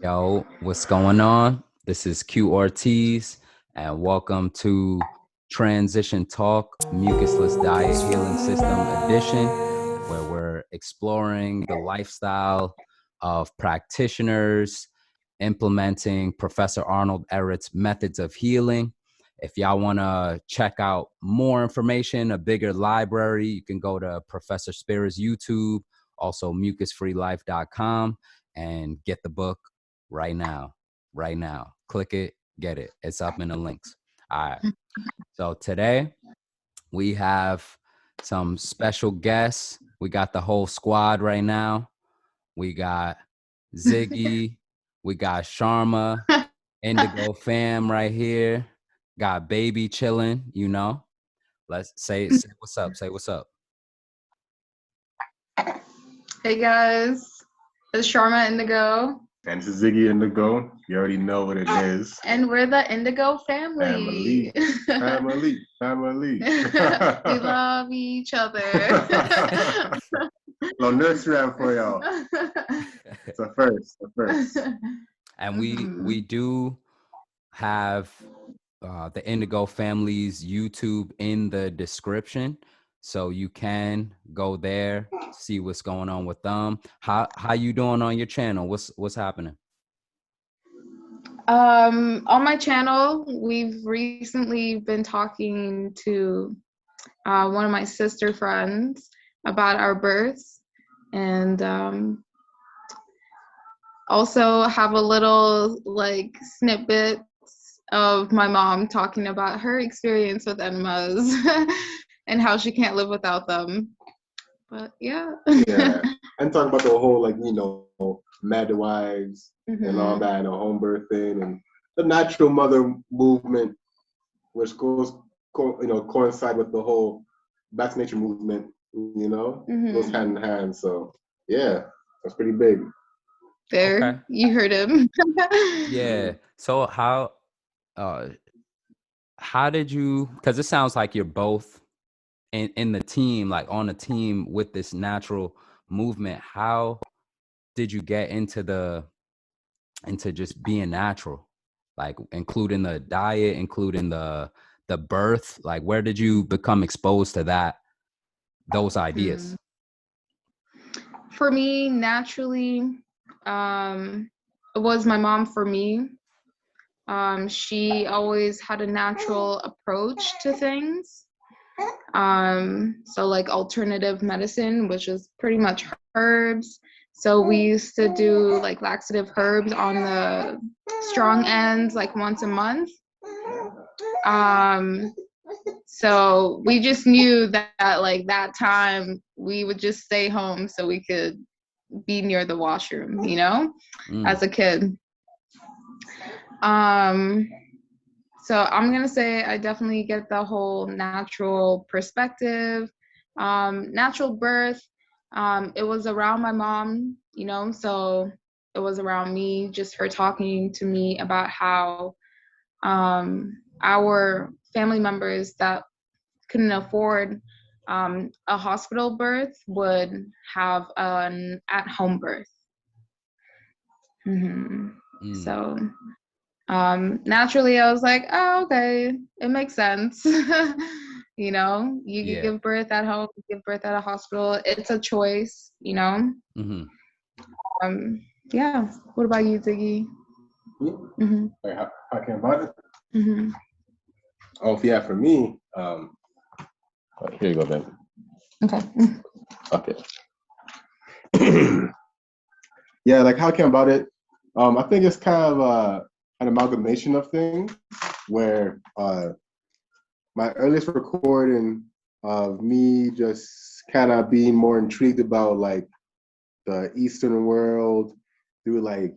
Yo, what's going on? This is Q Ortiz, and welcome to Transition Talk Mucusless Diet Healing System Edition, where we're exploring the lifestyle of practitioners implementing Professor Arnold Ehret's methods of healing. If y'all want to check out more information, a bigger library, you can go to Professor Spira's YouTube, also mucusfreelife.com, and get the book right now. Click it, get it. It's up in the links. All right. So today we have some special guests. We got the whole squad right now. We got Ziggy. We got Sharma, Indigo Fam right here. Got Baby chilling, you know. Let's say what's up. Say what's up. Hey guys, it's Sharma Indigo. And this is Ziggy Indigo. You already know what it is. And we're the Indigo family. Family. We love each other. Little nursery rhyme for y'all. It's a first. And we do have the Indigo family's YouTube in the description, so you can go there, see what's going on with them. How you doing on your channel? What's happening? On my channel, we've recently been talking to one of my sister friends about our births, and also have a little like snippets of my mom talking about her experience with enemas and how she can't live without them. But yeah. And talk about the whole mad wives and all that, and home birthing and the natural mother movement, which coincide with the whole back to nature movement, goes hand in hand. So yeah, that's pretty big. There, okay. You heard him. Yeah. So how did you, because it sounds like you're both in the team, like on a team with this natural movement. How did you get into just being natural, like including the diet, including the birth? Like, where did you become exposed to those ideas? For me, naturally, it was my mom. For me, she always had a natural approach to things. So like alternative medicine, which is pretty much herbs. So we used to do like laxative herbs on the strong ends, like once a month. So we just knew that like that time we would just stay home so we could be near the washroom, as a kid. So I'm going to say I definitely get the whole natural perspective, natural birth. It was around my mom, so it was around me, just her talking to me about how our family members that couldn't afford a hospital birth would have an at-home birth. So naturally I was like, oh, okay, it makes sense. You can give birth at home, give birth at a hospital. It's a choice, Yeah. What about you, Ziggy? Like, how can about it? Oh yeah, for me, here you go, Ben. Okay. Yeah, like how can about it? I think it's kind of an amalgamation of things where my earliest recording of me just kind of being more intrigued about like the Eastern world through like,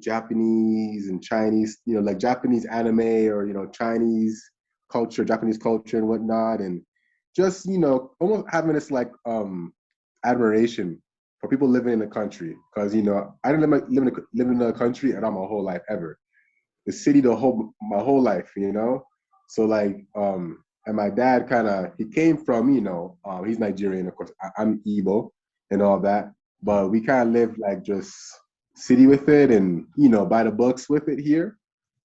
Japanese and Chinese, like Japanese anime or, Japanese culture and whatnot. And just, almost having this like admiration for people living in the country. Because, I didn't live in the country at all my whole life ever. The city my whole life, So like, and my dad he came from, he's Nigerian, of course, I'm Igbo and all that. But we kind of lived like just city with it and, you know, by the books with it here.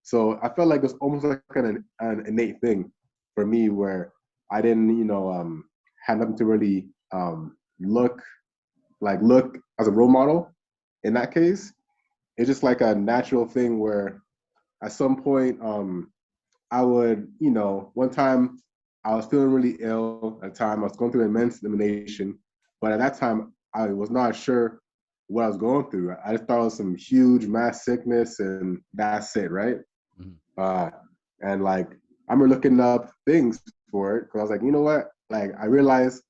So I felt like it was almost like an innate thing for me where I didn't, you know, have nothing to really look as a role model in that case. It's just like a natural thing where at some point I would, you know, one time I was feeling really ill at the time. I was going through immense elimination, but at that time I was not sure what I was going through. I just thought it was some huge mass sickness and that's it, right? Mm-hmm. And like I remember looking up things for it because I was like, you know what? Like I realized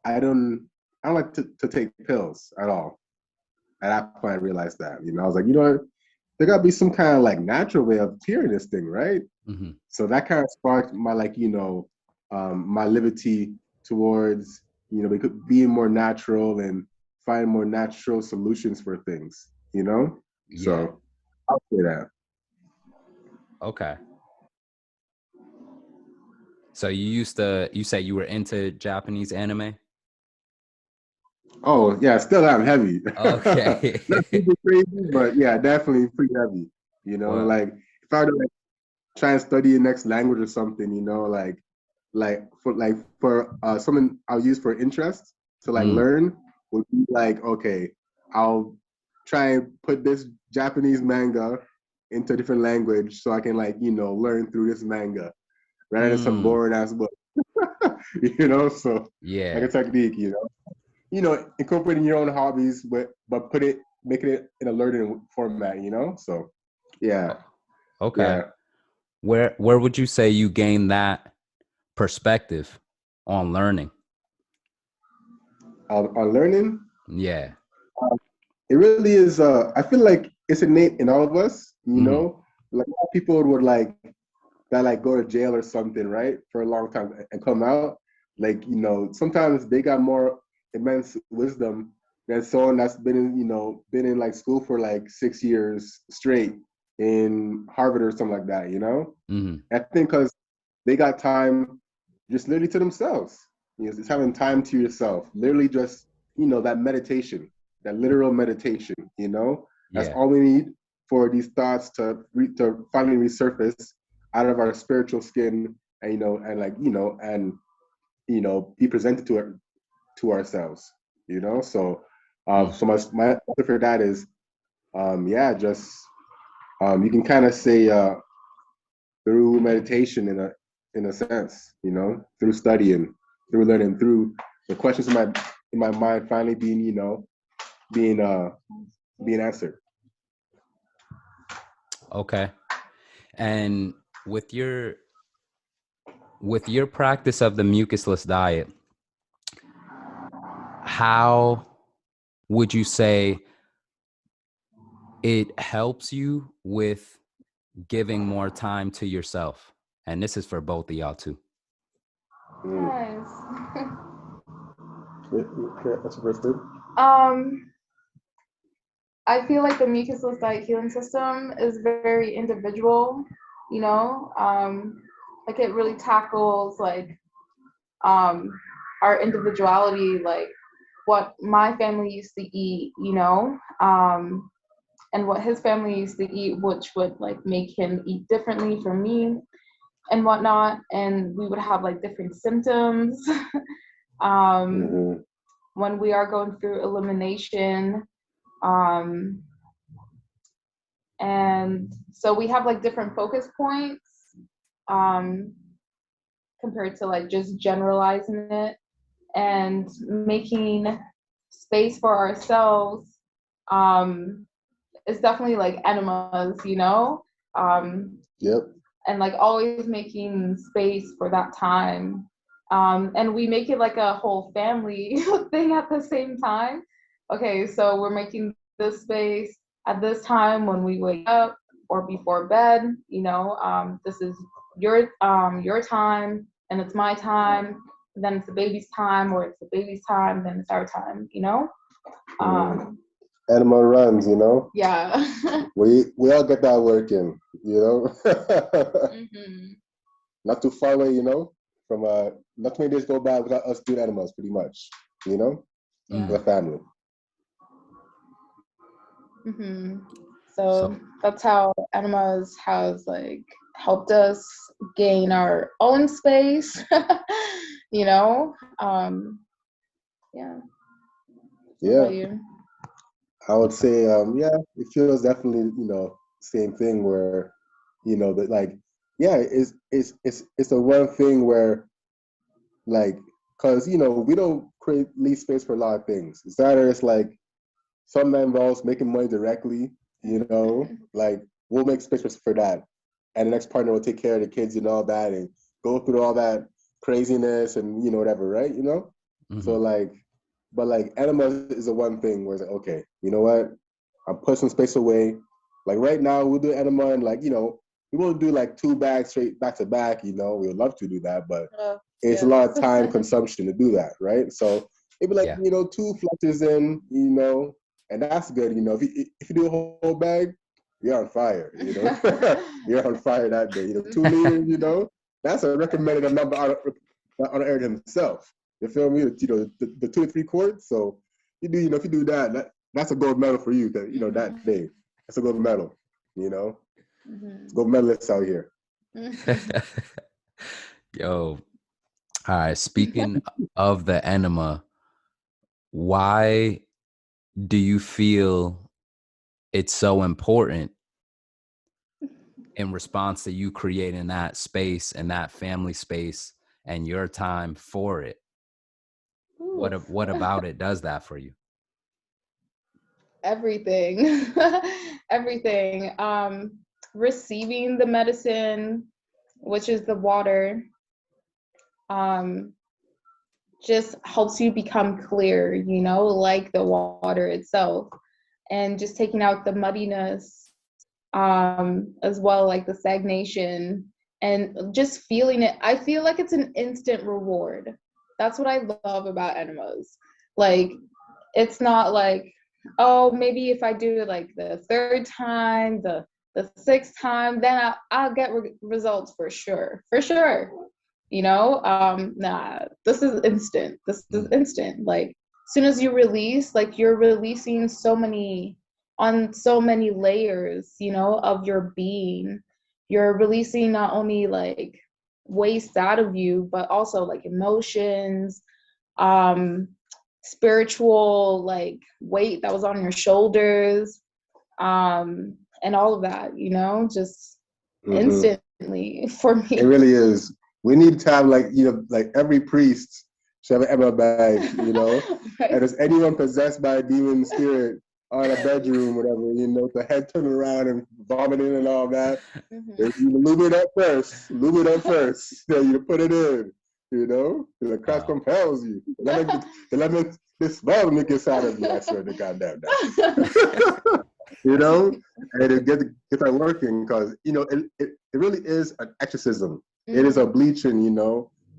I don't like to take pills at all. At that point, I realized that. You know, I was like, you know what? There gotta be some kind of like natural way of curing this thing, right? Mm-hmm. So that kind of sparked my like, you know, my liberty towards, you know, being more natural and find more natural solutions for things, you know? Yeah. So I'll say that. Okay. So you say you were into Japanese anime? Oh yeah, still I'm heavy. Okay. Not super crazy, but yeah, definitely pretty heavy. You know, well, like if I were to like try and study a next language or something, you know, for something I'll use for interest to like learn would be like, okay, I'll try and put this Japanese manga into a different language so I can like, you know, learn through this manga rather than some boring ass book. You know, so yeah, like a technique, you know, incorporating your own hobbies, but making it in a learning format, you know? So yeah. Okay. Yeah. Where would you say you gained that perspective on learning? On learning? Yeah. It really is, I feel like it's innate in all of us, you know? Like people would like, that like go to jail or something, right? For a long time and come out. Like, you know, sometimes they got more immense wisdom than someone that's been in like school for like 6 years straight in Harvard or something like that, you know? I think because they got time just literally to themselves. You know, just having time to yourself, literally just, you know, that meditation, that literal meditation, you know? That's all we need for these thoughts to finally resurface out of our spiritual skin and, be presented to ourselves, you know? So, so my answer for that is, you can kind of say through meditation in a sense, you know, through studying, through learning, through the questions in my mind finally being answered. Okay. And with your practice of the mucusless diet, how would you say it helps you with giving more time to yourself? And this is for both of y'all too. Nice. That's the first thing. I feel like the mucusless diet healing system is very individual, you know, like it really tackles like our individuality, like what my family used to eat, you know, and what his family used to eat, which would like make him eat differently from me and whatnot. And we would have like different symptoms when we are going through elimination. And so we have like different focus points compared to like just generalizing it, and making space for ourselves is definitely like enemas, you know? Yep. And like always making space for that time. And we make it like a whole family thing at the same time. Okay, so we're making this space at this time when we wake up or before bed, you know, this is your time and it's my time, then it's the baby's time, or it's the baby's time, then it's our time, you know? Animal runs, you know? Yeah. we all get that working, you know? Not too far away, you know? From not too many days go by without us doing animals, pretty much, you know? The family. So that's how Enemas has like helped us gain our own space. You know, yeah. What Yeah, about you? I would say, yeah, it feels definitely, same thing where, that like, yeah, it's a one thing where like, cause we don't create leave space for a lot of things. It's either it's like some that involves making money directly, like we'll make space for that, and the next partner will take care of the kids and all that, and go through all that craziness and whatever, right? So like, but like Enema is the one thing where it's like, okay, you know what? I'm putting some space away. Like right now, we'll do Enema and like we won't do like 2 bags straight back to back. We would love to do that, but it's a lot of time consumption to do that, right? So it'd be like 2 flushes in, and that's good. If you do a whole bag, you're on fire. You're on fire that day. 2 liters, that's a recommended number on Ehret himself. You feel me? The 2 to 3 quarts. So if you do that, that's a gold medal for you. That day, that's a gold medal. It's gold medalists out here. Yo, all right. Speaking of the enema, why do you feel it's so important in response to you creating that space and that family space and your time for it? What about it does that for you? Everything. Everything. Receiving the medicine, which is the water, just helps you become clear, like the water itself, and just taking out the muddiness, as well, like the stagnation, and just feeling it. I feel like it's an instant reward. That's what I love about enemas. Like, it's not like, oh, maybe if I do it like the 3rd time, the 6th time, then I'll get results for sure. Nah, this is instant. Like, as soon as you release, like, you're releasing on so many layers, of your being. You're releasing not only like waste out of you, but also like emotions, spiritual like weight that was on your shoulders, and all of that, just instantly for me. It really is. We need to have like every priest should have an Emma bag, Right. And if anyone possessed by a demon spirit on a bedroom, whatever, the head turning around and vomiting and all that. You lube it up first. Then you put it in, The Christ compels you. Let me this love make inside of you. I swear to God, damn that. And it get that working because it really is an exorcism. It is a bleaching,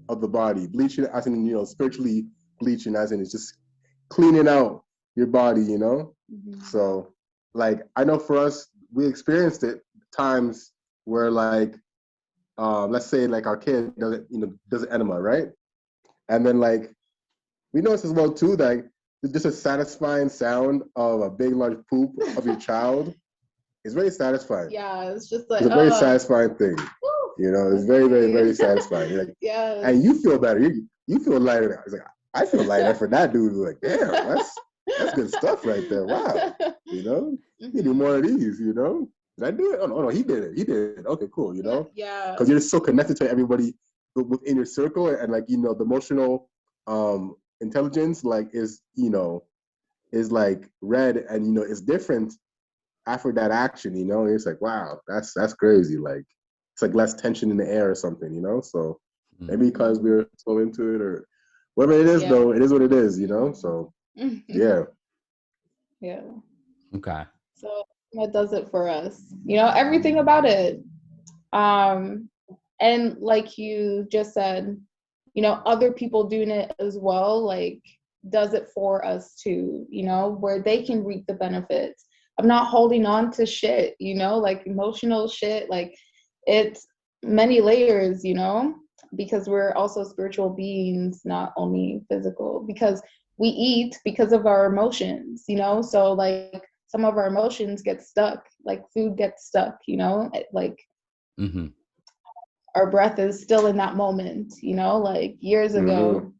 of the body. Bleaching as in spiritually bleaching as in it's just cleaning out your body, So like I know for us, we experienced it times where like let's say like our kid does enema, right? And then like we notice as well too that just a satisfying sound of a big large poop of your child is very satisfying. Yeah, it's just like it's a very satisfying thing. It's very, very, very satisfying. Like, and you feel better. You feel lighter. It's like I feel lighter for that dude. Like, damn, that's good stuff right there. Wow. You do more of these. Did I do it? Oh no, he did it. Okay, cool. Yeah. Because you're just so connected to everybody within your circle, and like the emotional intelligence like is like red, and it's different after that action. It's like wow, that's crazy. Like it's like less tension in the air or something. So maybe because we're so into it or whatever it is, though, it is what it is. So yeah. Yeah. Okay. So that does it for us. Everything about it. And like you just said, other people doing it as well, like does it for us too, where they can reap the benefits. I'm not holding on to shit, like emotional shit. Like it's many layers, because we're also spiritual beings, not only physical, because we eat because of our emotions, so like some of our emotions get stuck, like food gets stuck, you know, like our breath is still in that moment, you know, like years ago,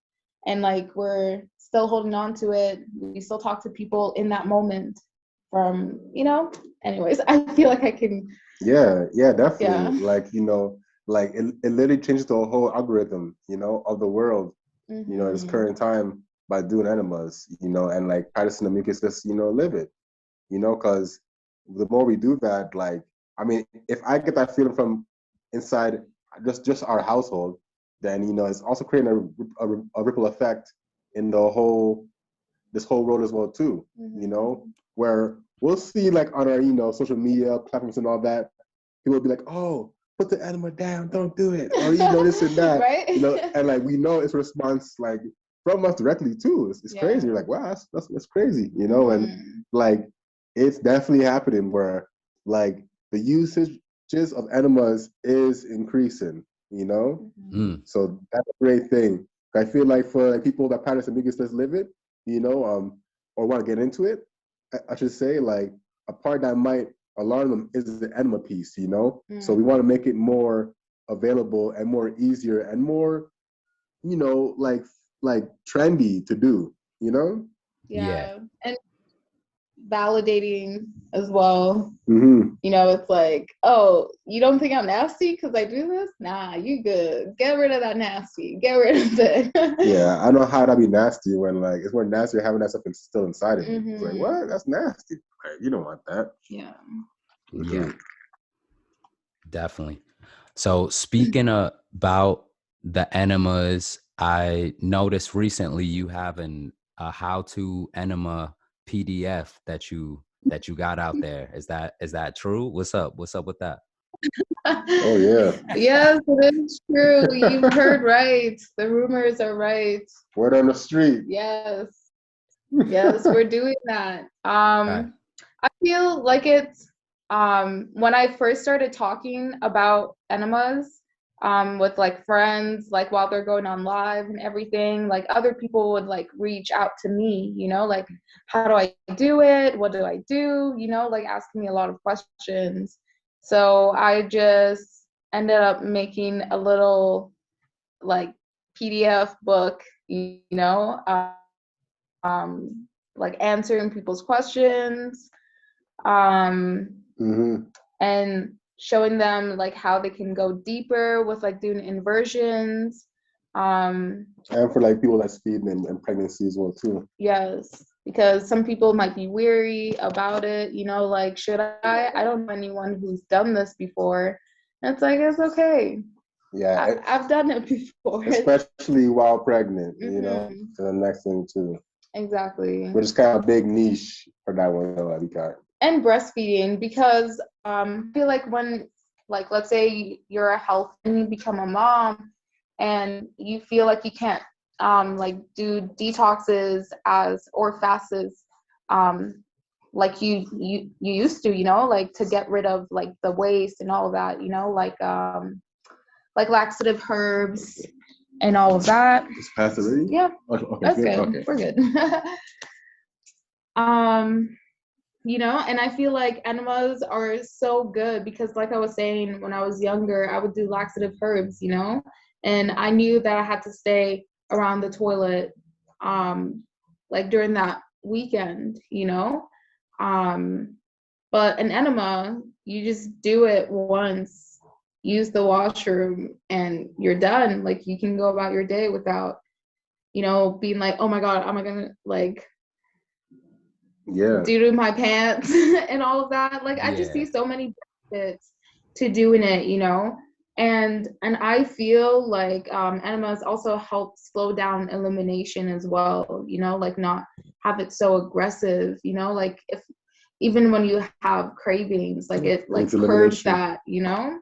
and like we're still holding on to it. We still talk to people in that moment from, you know, anyways, I feel like I can. Yeah, definitely. Yeah. Like, you know, like it literally changes the whole algorithm, you know, of the world, you know, at this current time by doing enemas, you know, and like practicing the mucusless, you know, live it, you know, because the more we do that, like, I mean, if I get that feeling from inside just our household, then, you know, it's also creating a ripple effect in this whole world as well too, you know, where we'll see like on our, you know, social media platforms and all that, people will be like, oh, put the enema down, don't do it, or, you know, this and that, right? You know, and like we know it's a response like from us directly too. It's crazy. You're like, wow, that's crazy, you know, and like it's definitely happening where like the usages of enemas is increasing, you know. So that's a great thing. I feel like for like, people that practice mucusless live it, you know, or want to get into it, I should say, like a part that might alarm them is the enema piece, you know. So we want to make it more available and more easier and more, you know, like trendy to do, you know. Yeah. And validating as well. You know, it's like, oh, you don't think I'm nasty because I do this? Nah, you good. Get rid of that nasty. Get rid of it. Yeah, I know how that'd be nasty when like it's more nasty having that stuff still inside of you. It's like, what? That's nasty. Like, you don't want that. Yeah. Yeah. Definitely. So speaking about the enemas, I noticed recently you have a how-to enema PDF that you got out there. Is that true? What's up with that? Oh yeah. Yes, it is true. You've heard right. The rumors are right. Word on the street. Yes. Yes, we're doing that. I feel like it's when I first started talking about enemas with like friends, like while they're going on live and everything, like other people would like reach out to me, you know, like how do I do it? What do I do? You know, like asking me a lot of questions. So I just ended up making a little like PDF book, you know, like answering people's questions, and showing them like how they can go deeper with like doing inversions. And for like people that's feeding and pregnancy as well too. Yes, because some people might be weary about it, you know, like should I don't know anyone who's done this before. And it's like, it's okay. Yeah, I've done it before. Especially while pregnant, you know, to the next thing too. Exactly. Which is kind of a big niche for that one, that we got. And breastfeeding, because I feel like when, like, let's say you're a health and you become a mom and you feel like you can't like do detoxes or fasts like you used to, you know, like to get rid of like the waste and all of that, you know, like laxative herbs and all of that. It's passed already? Yeah. Okay, that's good. Okay. We're good. You know, and I feel like enemas are so good because, like I was saying, when I was younger, I would do laxative herbs, you know, and I knew that I had to stay around the toilet, like during that weekend, you know. But an enema, you just do it once, use the washroom, and you're done. Like you can go about your day without, you know, being like, oh my God, am I gonna like due to my pants and all of that. Like I just see so many benefits to doing it, you know. And I feel like enemas also help slow down elimination as well, you know, like not have it so aggressive, you know, like if even when you have cravings, like it like curbs that, you know.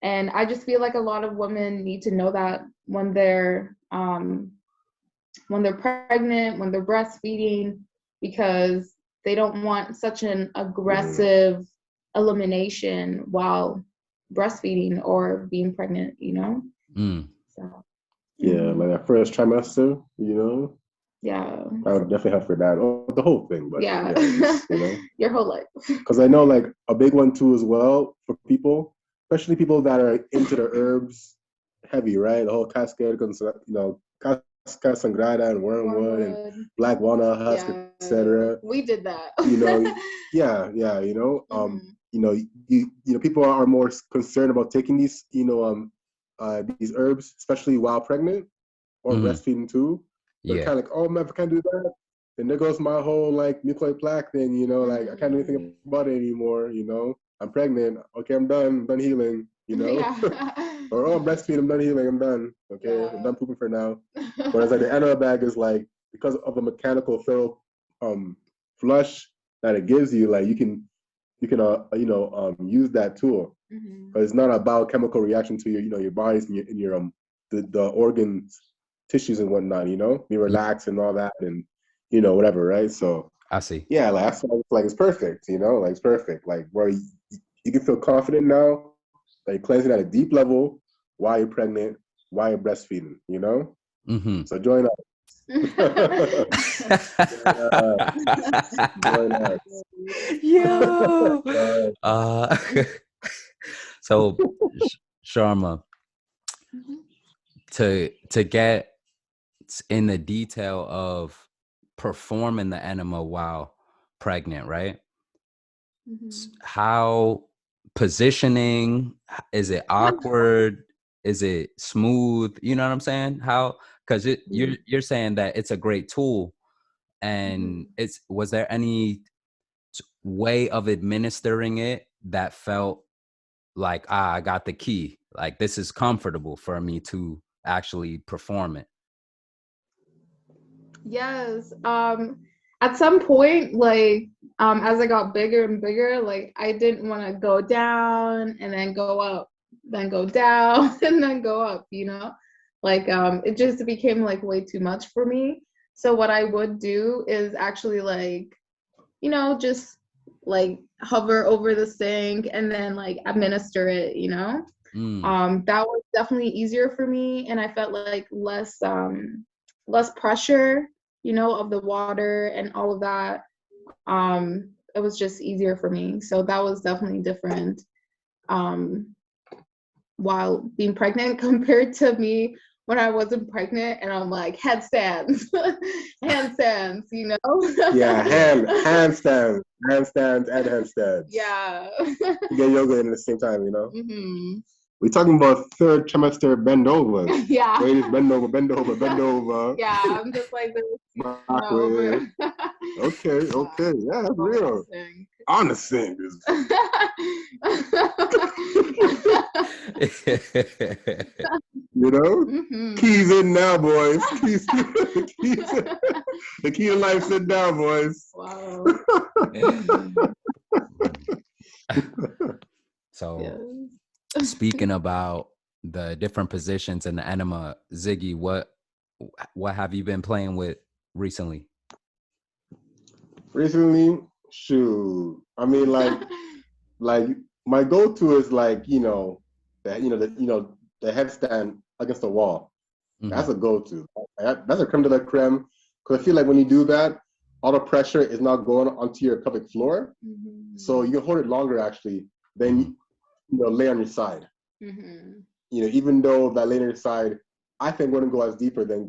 And I just feel like a lot of women need to know that when they're pregnant, when they're breastfeeding, because they don't want such an aggressive elimination while breastfeeding or being pregnant, you know? So. Yeah, like that first trimester, you know? Yeah. I would definitely have for that. Oh, the whole thing, but Yeah. just, you know, Your whole life. because I know like a big one too as well for people, especially people that are into the herbs heavy, right? The whole cascade, you know, casca sangrada and wormwood and black walnut husk, Yeah. etc. We did that. You know, yeah, you know, you know, you know, people are more concerned about taking these, you know, these herbs, especially while pregnant or breastfeeding too. They're Yeah. kind of like, oh man, if I can't do that, then there goes my whole like nuclear plaque thing, you know, like I can't do anything about it anymore, you know. I'm pregnant. Okay, I'm done healing, you know. Yeah. Or oh, I'm breastfeeding, I'm done healing, I'm done. Okay, I'm done pooping for now. Whereas like the Enema bag is like, because of the mechanical thorough flush that it gives you, like you can you know, use that tool. But it's not a biochemical reaction to your, you know, your body's and your the organs, tissues and whatnot, you know, be relaxed and all that, and you know, whatever, right? So I see. yeah, like that's why it's like it's perfect, you know, like it's perfect, like where you can feel confident now, like you're cleansing at a deep level while you're pregnant, while you're breastfeeding, you know. So join us. Join us. Yo. So Sharma, to get in the detail of performing the enema while pregnant, right? How positioning, is it awkward? Is it smooth? You know what I'm saying? How, because you're saying that it's a great tool, and was there any way of administering it that felt like, I got the key, like this is comfortable for me to actually perform it? Yes. At some point, like, as I got bigger and bigger, like I didn't want to go down and then go up, then go down and then go up, you know? Like, it just became like way too much for me. So what I would do is actually like, you know, just like hover over the sink and then like administer it, you know? That was definitely easier for me, and I felt like less pressure, you know, of the water and all of that. It was just easier for me. So that was definitely different while being pregnant compared to me when I wasn't pregnant, and I'm like handstands, handstands, you know? Yeah, handstands and handstands. Yeah. You get yoga in at the same time, you know. We're talking about third trimester bend overs. Yeah. Ladies, bend over, bend over, bend over. Yeah, I'm just like this. Backward. Okay, yeah, that's real. On the sink. You know? Keys in now, boys. Keys. The key to life in now, boys. Wow. So speaking about the different positions in the enema, Ziggy, what have you been playing with recently? Recently, shoot. I mean, like my go-to is like, you know, the headstand against the wall. That's a go-to. That's a creme de la creme. Because I feel like when you do that, all the pressure is not going onto your pelvic floor. So you can hold it longer actually than you know, lay on your side. You know, even though that lay on your side, I think wouldn't go as deeper than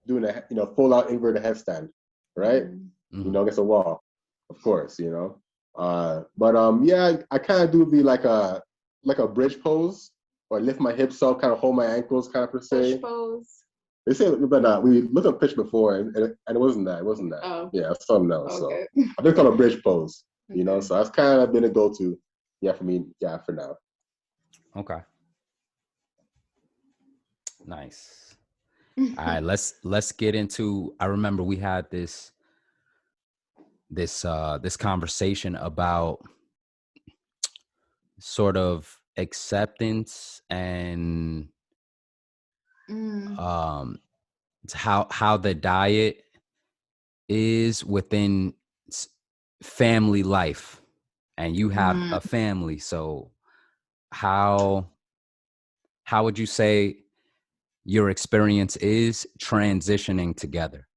doing a, you know, full out inverted headstand, right? You know, against the wall, of course, you know. But yeah, I kind of do be like a bridge pose, or lift my hips up, kind of hold my ankles, kind of per se. Push pose. They say, but we looked at pitch before, and it wasn't that. It wasn't that. Oh. Yeah, it's something else. Okay. So I think called a bridge pose. You know, so that's kind of been a go-to. Yeah, for me. Yeah, for now. Okay. Nice. All right, let's get into. I remember we had this conversation about sort of acceptance and how the diet is within family life, and you have a family. So how would you say your experience is transitioning together?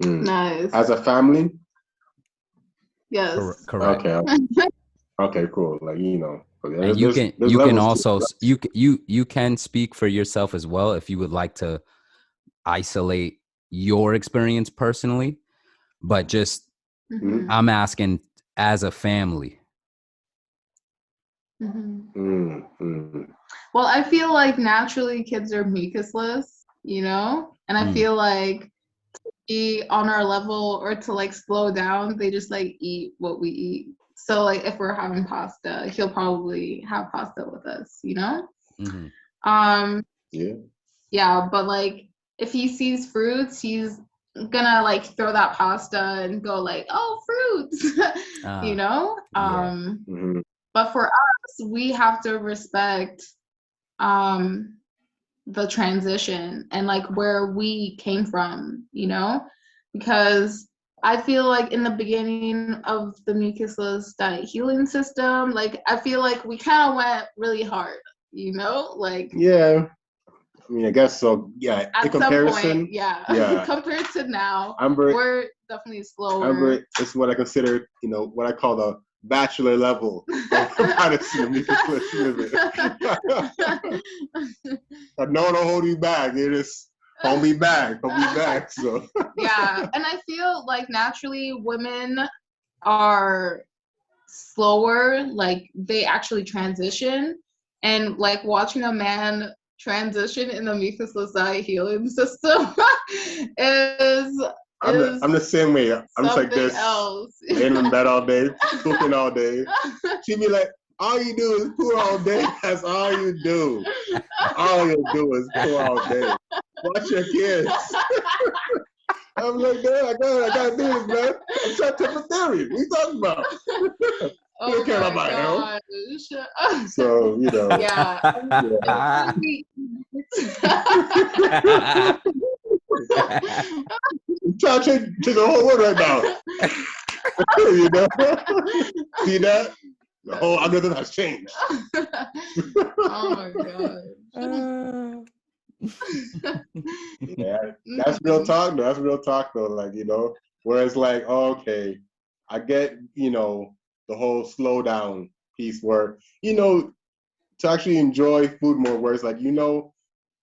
Nice. As a family? Yes. Correct. Okay. Okay, cool. Like, you know, And you can also you can speak for yourself as well if you would like to isolate your experience personally, but just I'm asking as a family. Well, I feel like naturally kids are mucusless, you know, and I feel like to be on our level or to like slow down, they just like eat what we eat. So like if we're having pasta, he'll probably have pasta with us, you know? Yeah, but like if he sees fruits, he's gonna like throw that pasta and go like, oh, fruits, you know? But for us, we have to respect the transition and like where we came from, you know? Because I feel like in the beginning of the mucusless diet healing system, like I feel like we kind of went really hard, you know? Like yeah. I mean, I guess so. Yeah. At in comparison, some point, yeah. Compared to now, we're definitely slower. It's what I consider, you know, what I call the bachelor level of practicing mucusless living. No one will hold you back. They just hold me back. So yeah, and I feel like naturally women are slower. Like they actually transition, and like watching a man transition in the mucusless diet healing system I'm the same way. I'm just like this, laying in bed all day, cooking all day. She'd be like, all you do is pour all day. That's all you do. All you do is pour all day. Watch your kids. I'm like, man, I gotta do this, man. I'm trying to tip theory. What are you talking about? Oh you don't care about my health. So, you know. Yeah. I'm trying to change the whole world right now. You know? See that? The whole algorithm has changed. Oh my god. Yeah, that's real talk though. That's real talk though. Like, you know, whereas like, oh, okay, I get, you know, the whole slow down piece where, you know, to actually enjoy food more, where it's like, you know,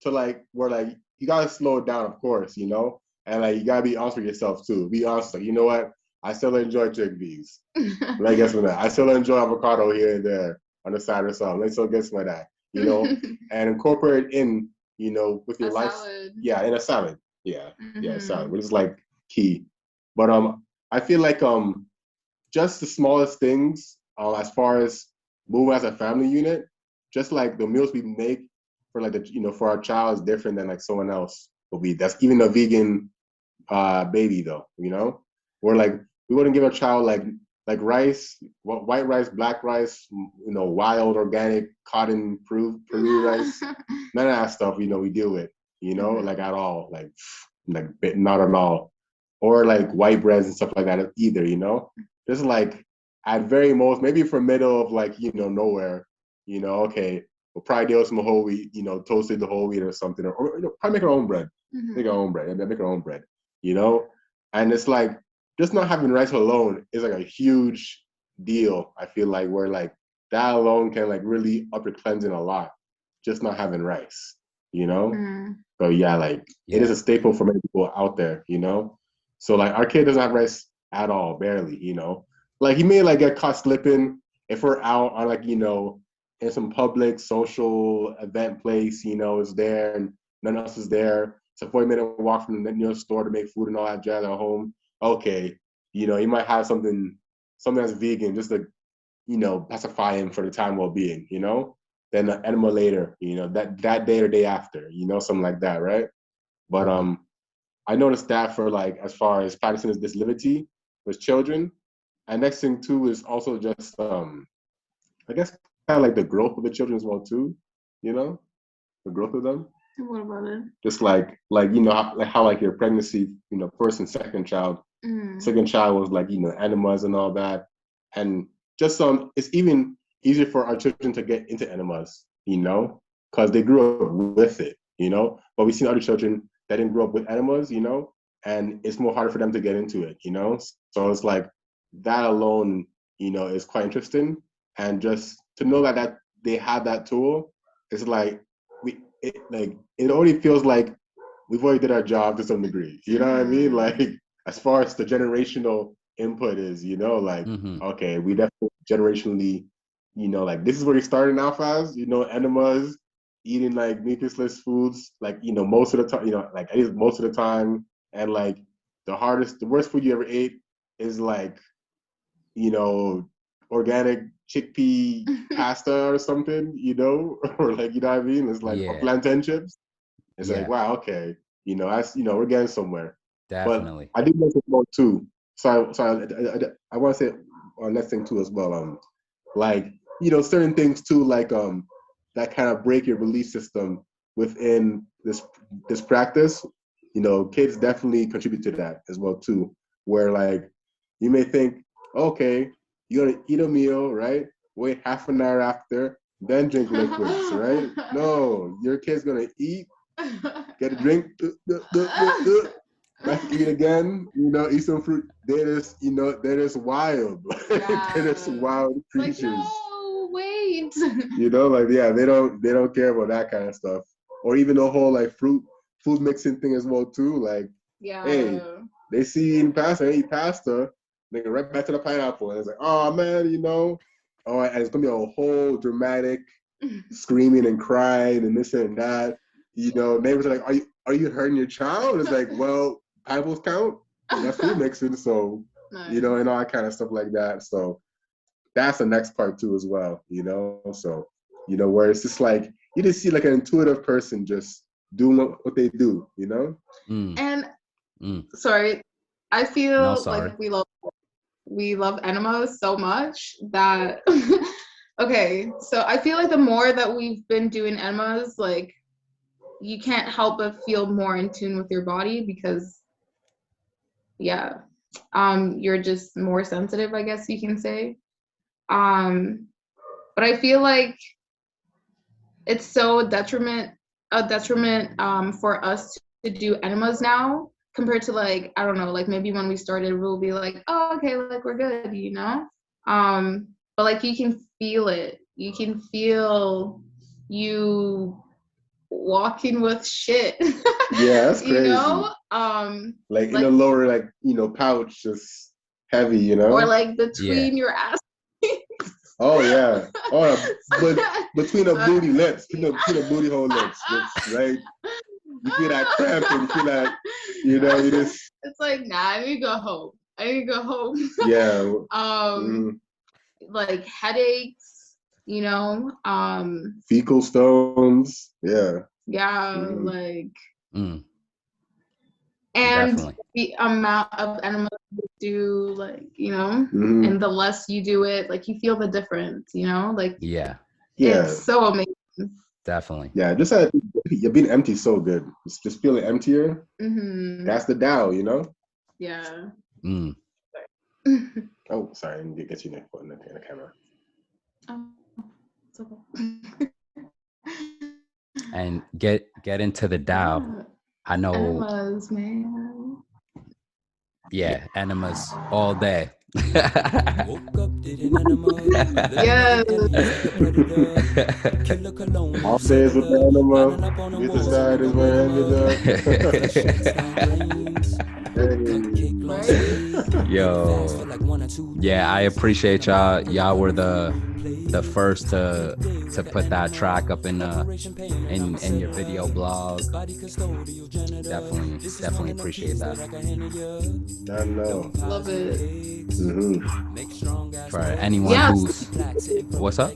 to like, where like, you gotta slow it down, of course, you know, and like, you gotta be honest with yourself too. Be honest, like, you know what? I still enjoy chickpeas. Like, guess what? I still enjoy avocado here and there on the side or something. Let's still get some of that, you know, and incorporate it in, you know, with your life. Salad. Yeah, in a salad. Yeah, yeah, salad, which is like key. But I feel like just the smallest things, as far as moving as a family unit, just like the meals we make for like the, you know, for our child is different than like someone else will be. That's even a vegan baby though, you know, where like we wouldn't give a child like rice, white rice, black rice, you know, wild organic cotton Peru rice, none of that stuff, you know, we deal with, you know, like at all, like not at all, or like white breads and stuff like that either, you know, just like at very most, maybe for middle of like, you know, nowhere, you know, okay, we'll probably deal with some whole wheat, you know, toasted the whole wheat or something, or you know, probably make our own bread, make our own bread, you know, and it's like, just not having rice alone is like a huge deal. I feel like where like that alone can like really up your cleansing a lot. Just not having rice, you know? So yeah, like it is a staple for many people out there, you know? So like our kid doesn't have rice at all, barely, you know? Like he may like get caught slipping if we're out on like, you know, in some public social event place, you know, it's there and none else is there. It's a 40-minute walk from the nearest store to make food and all that jazz at home. Okay, you know, you might have something that's vegan just to, you know, pacify him for the time well-being, you know? Then an enema later, you know, that day or day after, you know, something like that, right? But I noticed that for like, as far as practicing this liberty with children. And next thing too is also just, I guess, kind of like the growth of the children as well too, you know? The growth of them. What about it? Just like you know, how like your pregnancy, you know, first and second child. Second child was like, you know, enemas and all that. And just it's even easier for our children to get into enemas, you know, because they grew up with it, you know. But we've seen other children that didn't grow up with enemas, you know, and it's more harder for them to get into it, you know? So it's like that alone, you know, is quite interesting. And just to know that they have that tool, it's like it already feels like we've already did our job to some degree. You know what I mean? Like as far as the generational input is, you know, like okay, we definitely generationally, you know, like this is where you're starting off as, you know, enemas, eating like mucusless foods, like, you know, most of the time, you know, like at least most of the time. And like the worst food you ever ate is like, you know, organic chickpea pasta or something, you know, or like, you know what I mean? It's like or plantain chips. It's like, wow, okay, you know, we're getting somewhere. Definitely. But I did mention more too. So I want to say on next thing too as well. Like, you know, certain things too, like that kind of break your belief system within this practice. You know, kids definitely contribute to that as well too. Where like you may think, okay, you're gonna eat a meal, right? Wait half an hour after, then drink liquids, right? No, your kid's gonna eat, get a drink, back to eat again, you know, eat some fruit. They're just wild. They're just wild creatures. Like, no, wait. You know, like they don't care about that kind of stuff. Or even the whole like food mixing thing as well too. Like, hey, they see you eating pasta, they eat pasta, they go right back to the pineapple. And it's like, oh man, you know, oh, and it's gonna be a whole dramatic screaming and crying and this and that. You know, neighbors are like, are you hurting your child? It's like, well, pineapples count. That's food mixing, so nice. You know, and all that kind of stuff like that. So that's the next part too as well, you know. So, you know, where it's just like you just see like an intuitive person just doing what they do, you know. And sorry, I feel like we love enemas so much that okay, so I feel like the more that we've been doing enemas, like you can't help but feel more in tune with your body because you're just more sensitive, I guess you can say. But I feel like it's so a detriment for us to do enemas now compared to like, I don't know, like maybe when we started we'll be like, oh okay, like we're good, you know. But like you can feel it. You can feel you walking with shit. Yeah, that's crazy. You know? Like in the lower, like, you know, pouch, just heavy, you know? Or like between your ass. Oh yeah. Oh, but between the booty lips, between the booty hole lips, right? You feel that cramp and you feel that, you know, you just. It's like, nah, I need to go home. Yeah. Like headaches, you know. Fecal stones. Yeah. Yeah, like. And Definitely. the amount of enemas you do, like, you know, and the less you do it, like you feel the difference, you know, like it's so amazing. Definitely. Yeah, just you're being empty so good. Just feeling emptier. That's the Tao, you know. Yeah. Oh, sorry, I need to get you in the camera. Oh, it's okay. And get into the Tao. I know. Enemas, man. Yeah, enemas all day. Woke up, did an enema. Yes. All days with the enema. You decide is where Yo. Yeah, I appreciate y'all. Y'all were the first to put that track up in your video blog. Definitely appreciate that. I know. Love it. For anyone who's what's up?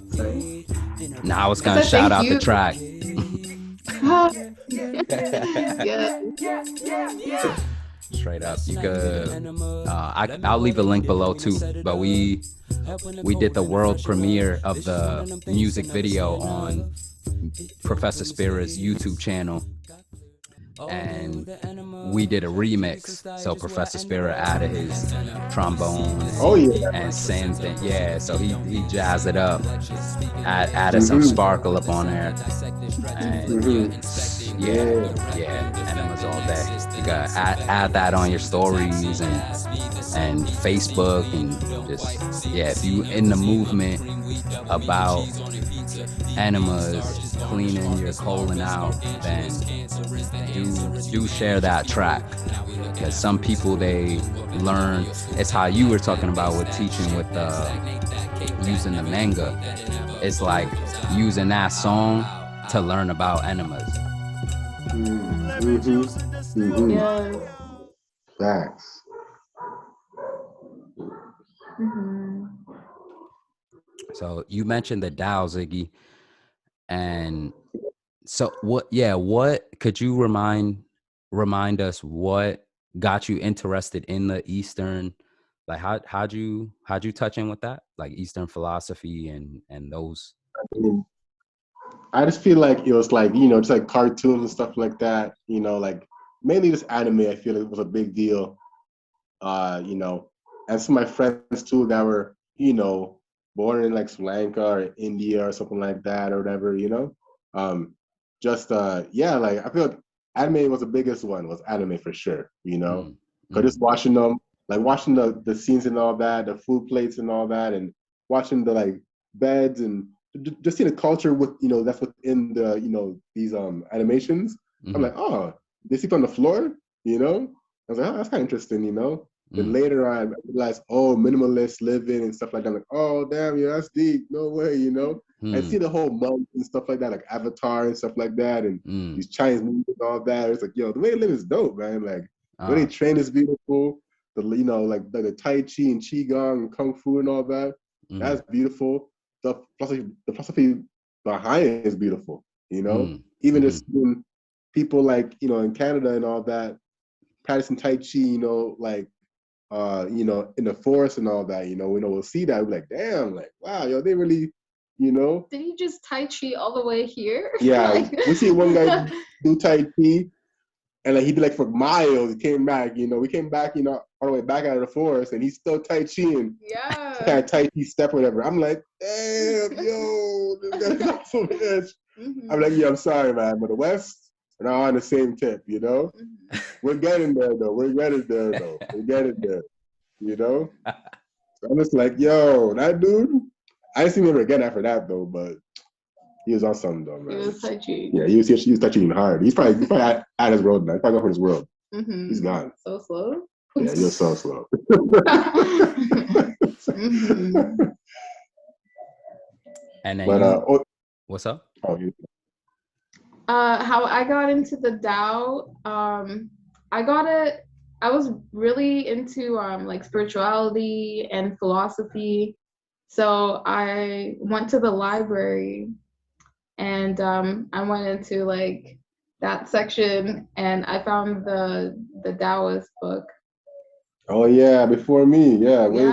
Now I was gonna shout out the track. Straight up, you could. I'll leave a link below too. But we did the world premiere of the music video on Professor Spira's YouTube channel. and we did a remix. So Professor Spira added his trombone Oh yeah. and synth, and yeah, so he jazzed it up, added some sparkle up on there, and yeah, Enemas all day. You gotta add that on your stories and Facebook, and just if you in the movement about enemas, cleaning your colon out, then do share that track, because some people, they learn, it's how you were talking about with teaching with using the manga. It's like using that song to learn about enemas. Yes. Facts. So you mentioned the Dao, Ziggy, and so what could you remind us what got you interested in the Eastern, like how'd you touch in with that, like Eastern philosophy and those? I just feel like it was like, you know, just like cartoons and stuff like that, you know, like mainly just anime. I feel it was a big deal, you know, and some of my friends too that were, you know, born in like Sri Lanka or India or something like that or whatever, you know. Yeah, like I feel like anime was the biggest one, was anime for sure, you know. Cause just watching them, like watching the scenes and all that, the food plates and all that, and watching the like beds and just see the culture with, you know, that's within the, you know, these animations. I'm like, oh, they sleep on the floor, you know. I was like, oh, that's kind of interesting, you know. Then later on, I realized, oh, minimalist living and stuff like that. I'm like, oh, damn, yeah, that's deep. No way, you know. I see the whole monk and stuff like that, like Avatar and stuff like that, and these Chinese movies and all that. It's like, yo, the way they live is dope, man. Like, the way they train is beautiful. The, you know, like the Tai Chi and Qigong and Kung Fu and all that. That's beautiful. The philosophy behind it is beautiful, you know. Even just seeing people like, you know, in Canada and all that, practicing Tai Chi, you know, like, you know, in the forest and all that, you know, we'll see that, we're like, damn, like, wow, yo, they really, you know. Did he just Tai Chi all the way here? Yeah, we see one guy do Tai Chi, and like he did like for miles. He came back, you know, we came back, you know, all the way back out of the forest, and he's still Tai Chi and kind of Tai Chi step or whatever. I'm like, damn, yo, this guy's off of the edge. I'm like, yeah, I'm sorry, man, but the West are not on the same tip, you know. We're getting there, though. We're getting there, you know. So I'm just like, yo, that dude. I didn't see him ever again after that, though, but he was on something, though, man. He was touching. Yeah, he was touching hard. He's probably at his world now. He's probably going for his world. He's gone. So slow. Yeah, he was so slow. And then what's up? Oh, how I got into the Tao, I was really into like spirituality and philosophy. So I went to the library and I went into like that section and I found the Daoist book. Oh yeah, before me, yeah, way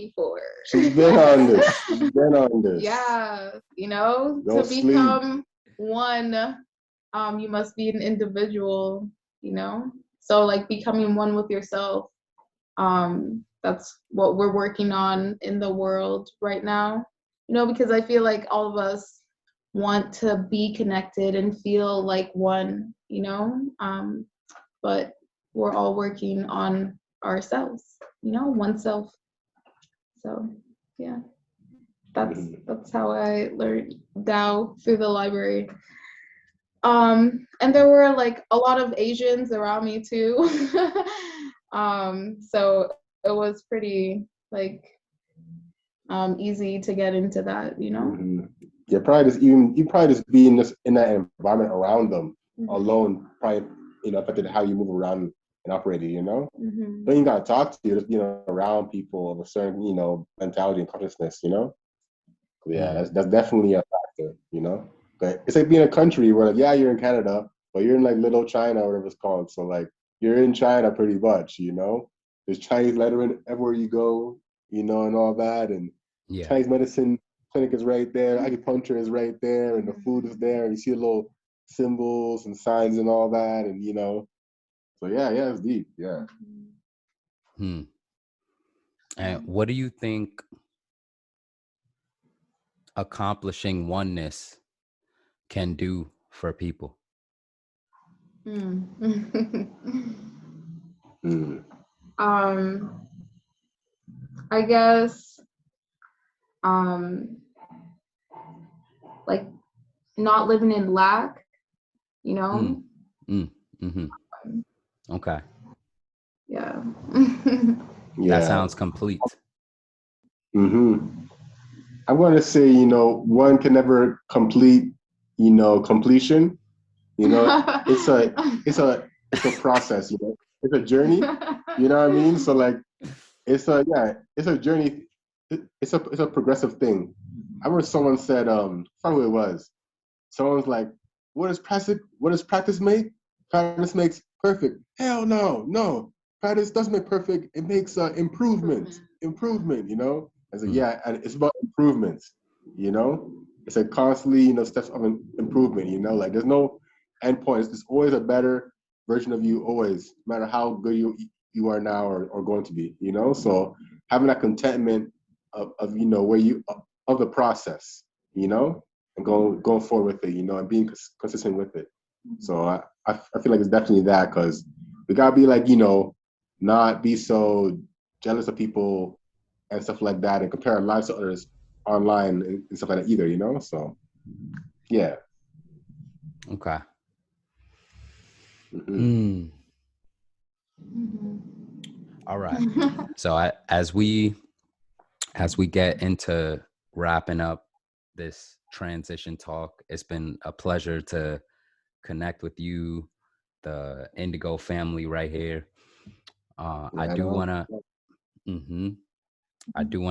before. She's been on this. Yeah, you know, Don't to become one, you must be an individual, you know. So like becoming one with yourself, that's what we're working on in the world right now, you know, because I feel like all of us want to be connected and feel like one, you know, but we're all working on ourselves, you know, oneself. So yeah, that's how I learned Dao, through the library. And there were like a lot of Asians around me too. So it was pretty like easy to get into that, you know. Yeah, you probably just being in that environment around them alone probably, you know, affected how you move around and operate, you know. Then you gotta talk to you, just, you know, around people of a certain, you know, mentality and consciousness, you know. Yeah, that's definitely a factor, you know. But it's like being a country where, like, yeah, you're in Canada, but you're in like Little China or whatever it's called. So like you're in China pretty much, you know. There's Chinese lettering everywhere you go, you know, and all that, and Chinese medicine clinic is right there, acupuncture is right there, and the food is there. And you see a little symbols and signs and all that, and you know, so yeah, it's deep, yeah. And what do you think accomplishing oneness can do for people? I guess like not living in lack, you know. Okay. Yeah. That sounds complete. I'm going to say, you know, one can never complete, you know, completion. You know, it's a process. You know, it's a journey. You know what I mean? So like, it's a journey. It's a progressive thing. I remember someone said, I forgot who it was. Someone's like, what does practice make? Practice makes perfect. Hell no. Practice doesn't make perfect. It makes improvement, you know? I was like, yeah, and it's about improvements, you know? It's a constantly, you know, steps of improvement, you know? Like there's no end point. There's always a better version of you, always, no matter how good you are now or going to be, you know? So having that contentment of you know, of the process, you know? And going forward with it, you know, and being consistent with it. So I feel like it's definitely that, because we gotta be like, you know, not be so jealous of people and stuff like that, and compare our lives to others online and stuff like that either, you know. So yeah. Okay. All right. So as we get into wrapping up this transition talk, it's been a pleasure to connect with you, the Indigo family right here. I do want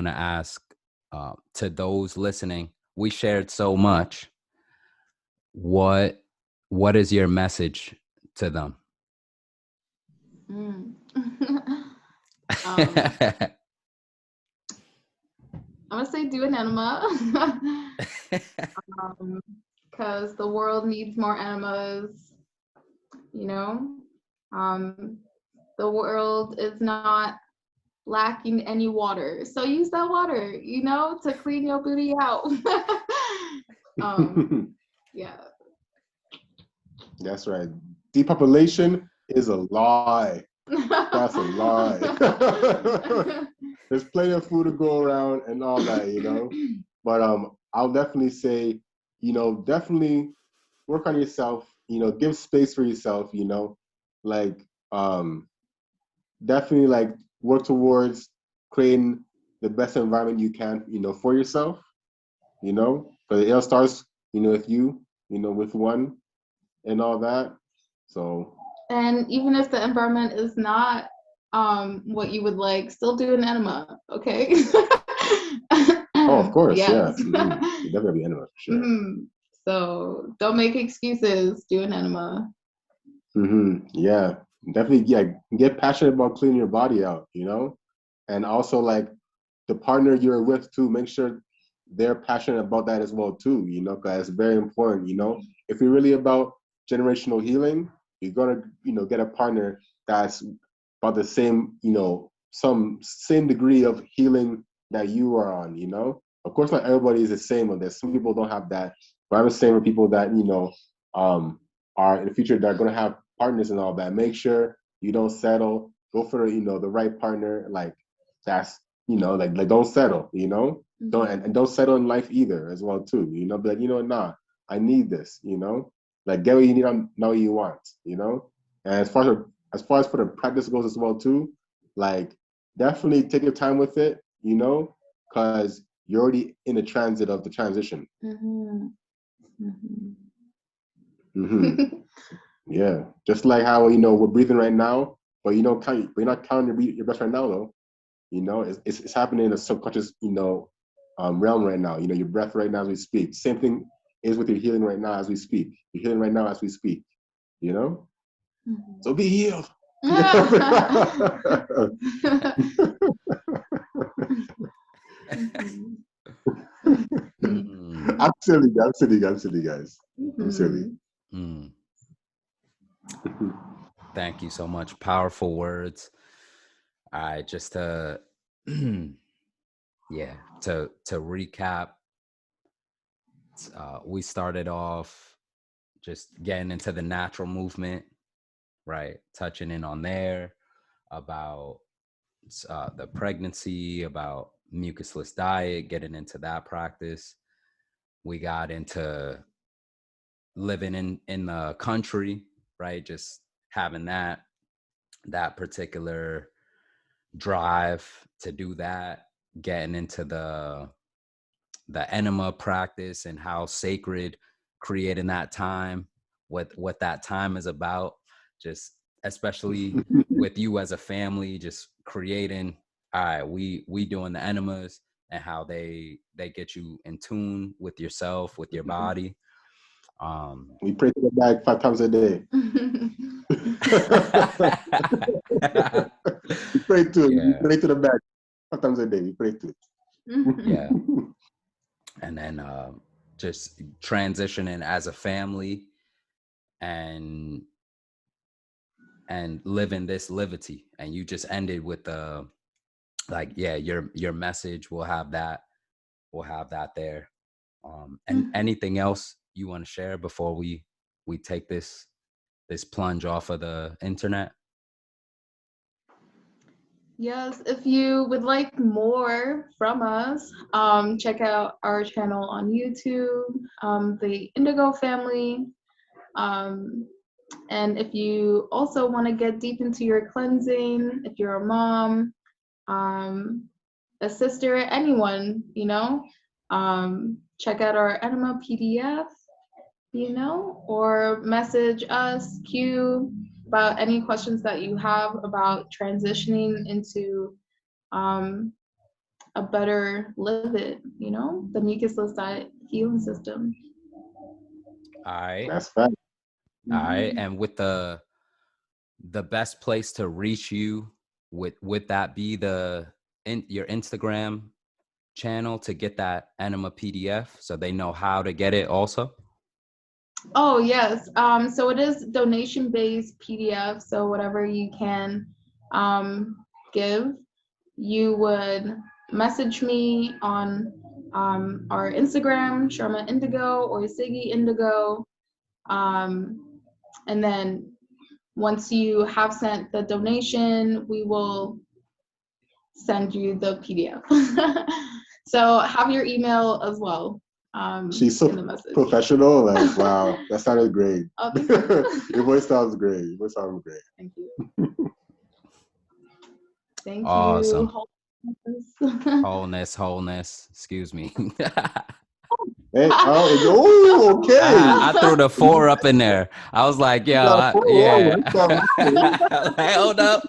to ask to those listening, we shared so much. What is your message to them? I'm gonna say do an enema, because the world needs more enemas. You know, the world is not lacking any water, so use that water, you know, to clean your booty out. Yeah. That's right. Depopulation is a lie. That's a lie. There's plenty of food to go around and all that, you know. But I'll definitely say, you know, definitely work on yourself, you know, give space for yourself, you know, like definitely like work towards creating the best environment you can, you know, for yourself, you know, because it all starts, you know, with you, you know, with one and all that. So, and even if the environment is not what you would like, still do an enema, okay? oh, of course, yes. Yeah. You definitely be enema, for sure. So don't make excuses, do an enema. Yeah, definitely. Yeah, get passionate about cleaning your body out, you know, and also like the partner you're with too. Make sure they're passionate about that as well too, you know, because it's very important. You know, if you're really about generational healing, you're gonna, you know, get a partner that's about the same, you know, some same degree of healing that you are on. You know, of course, not everybody is the same on this. Some people don't have that, but I'm the same with people that, you know, are in the future that are going to have partners and all that. Make sure you don't settle. Go for, you know, the right partner. Like that's, you know, like don't settle. You know, don't settle in life either as well too. You know, be like, you know, nah, I need this. You know, like get what you need, not what you want. You know, and as far as for the practice goes as well too, like definitely take your time with it. You know, because you're already in the transit of the transition. Yeah, just like how, you know, we're breathing right now, but you don't count, but you're not counting your breath right now though. You know, it's happening in a subconscious, you know, realm right now. You know, your breath right now as we speak. Same thing is with your healing right now as we speak. You're healing right now as we speak. You know, so be healed. I'm silly, guys. I'm silly. Mm. Thank you so much. Powerful words. All right, just to yeah, to recap, we started off just getting into the natural movement, right? Touching in on there about the pregnancy, about mucusless diet, getting into that practice. We got into living in the country, right? Just having that particular drive to do that, getting into the enema practice and how sacred creating that time, what that time is about, just especially with you as a family, just creating, all right, we doing the enemas and how they get you in tune with yourself, with your body. We pray to the bag 5 times a day. We pray to it. Yeah. We pray to the bag 5 times a day. We pray to it. Yeah. And then just transitioning as a family and living this liberty. And you just ended with the like, yeah, your message, we'll have that there. And anything else you want to share before we take this plunge off of the internet? Yes, if you would like more from us, check out our channel on YouTube, the Indigo Family. And if you also want to get deep into your cleansing, if you're a mom, a sister, anyone, you know, check out our Enema PDF, you know, or message us, Q, about any questions that you have about transitioning into a better live it, you know, the mucusless diet healing system. All right. That's fact. All right. And with the best place to reach you, would that be your Instagram channel to get that Enema PDF so they know how to get it also? Oh, yes. So it is donation-based PDF. So whatever you can give, you would message me on our Instagram, Sharma Indigo or Siggy Indigo. And then once you have sent the donation, we will send you the PDF. So have your email as well. She's so professional. Like, wow, that sounded great. Oh, thank you. Your voice sounds great. Your voice sounds great. Thank you. Thank Awesome. you. Wholeness. Excuse me. Hey, oh, okay. I threw the 4 up in there. I was like, yeah. Like, hold up.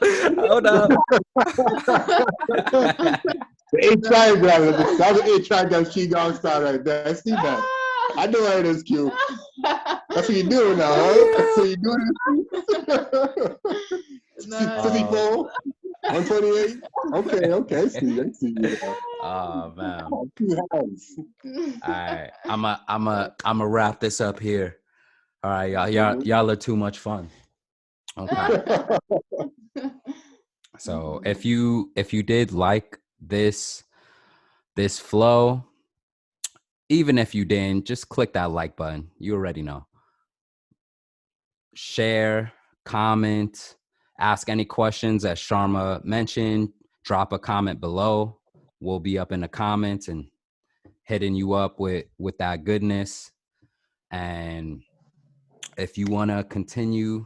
The 8 triangle. That was 8 triangle Qigong style right there. I see that. I know how it is, Q. That's what you're doing now, huh? That's what you're doing. 54, 128. Okay. I see you now. Oh man. 2 hands. All right. I'm a wrap this up here. All right, y'all are too much fun. Okay. So if you did like this flow, even if you didn't, just click that like button. You already know. Share, comment, ask any questions as Sharma mentioned. Drop a comment below. We'll be up in the comments and hitting you up with that goodness. And if you want to continue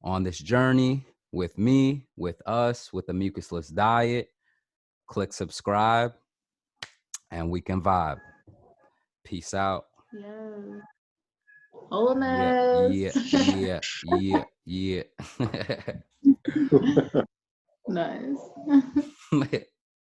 on this journey with me, with us, with the mucusless diet, click subscribe and we can vibe. Peace out. Yes. Oneness. Yeah. Nice.